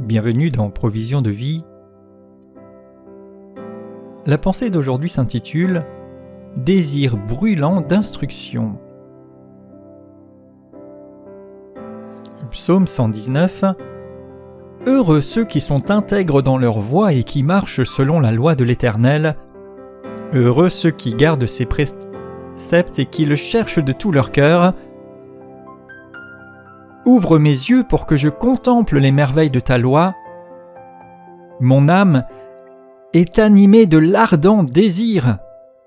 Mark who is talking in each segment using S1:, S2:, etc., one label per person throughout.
S1: Bienvenue dans Provision de vie. La pensée d'aujourd'hui s'intitule « Désir brûlant d'instruction ». Psaume 119. Heureux ceux qui sont intègres dans leur voie et qui marchent selon la loi de l'Éternel. Heureux ceux qui gardent ses préceptes et qui le cherchent de tout leur cœur. Ouvre mes yeux pour que je contemple les merveilles de ta loi. Mon âme est animée de l'ardent désir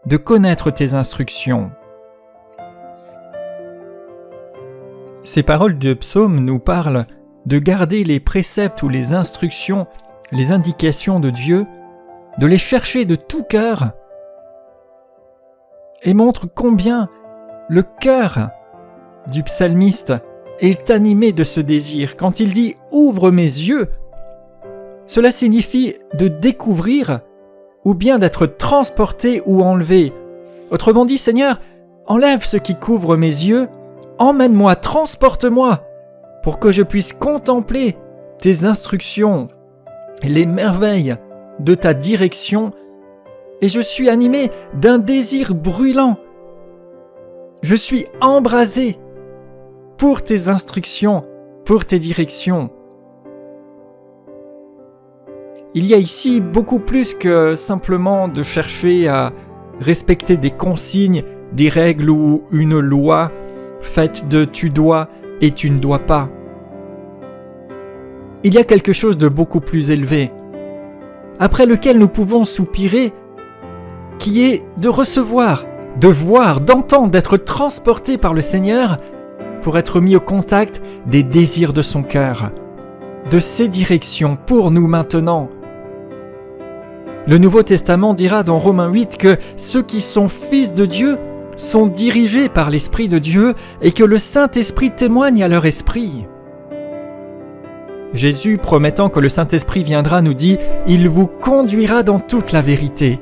S1: de connaître tes instructions. Ces paroles de psaume nous parlent de garder les préceptes ou les instructions, les indications de Dieu, de les chercher de tout cœur, et montrent combien le cœur du psalmiste est animé de ce désir. Quand il dit « ouvre mes yeux », cela signifie de découvrir ou bien d'être transporté ou enlevé. Autrement dit, Seigneur, enlève ce qui couvre mes yeux, emmène-moi, transporte-moi, pour que je puisse contempler tes instructions, les merveilles de ta direction, et je suis animé d'un désir brûlant. Je suis embrasé pour tes instructions, pour tes directions. Il y a ici beaucoup plus que simplement de chercher à respecter des consignes, des règles ou une loi faite de tu dois et tu ne dois pas. Il y a quelque chose de beaucoup plus élevé, après lequel nous pouvons soupirer, qui est de recevoir, de voir, d'entendre, d'être transporté par le Seigneur pour être mis au contact des désirs de son cœur, de ses directions pour nous maintenant. Le Nouveau Testament dira dans Romains 8 que ceux qui sont fils de Dieu sont dirigés par l'Esprit de Dieu et que le Saint-Esprit témoigne à leur esprit. Jésus, promettant que le Saint-Esprit viendra, nous dit « Il vous conduira dans toute la vérité ».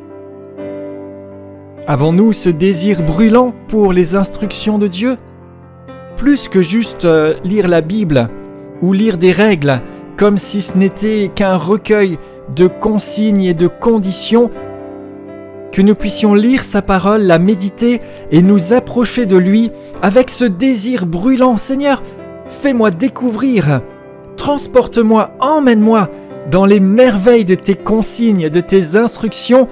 S1: Avons-nous ce désir brûlant pour les instructions de Dieu ? Plus que juste lire la Bible ou lire des règles, comme si ce n'était qu'un recueil de consignes et de conditions, que nous puissions lire sa parole, la méditer et nous approcher de lui avec ce désir brûlant. Seigneur, fais-moi découvrir, transporte-moi, emmène-moi dans les merveilles de tes consignes, de tes instructions,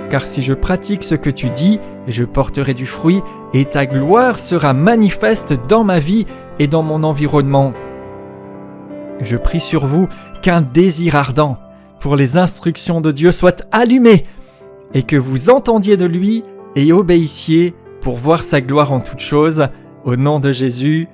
S1: car si je pratique ce que tu dis, je porterai du fruit et ta gloire sera manifeste dans ma vie et dans mon environnement. Je prie sur vous qu'un désir ardent pour les instructions de Dieu soit allumé et que vous entendiez de lui et obéissiez pour voir sa gloire en toutes choses. Au nom de Jésus,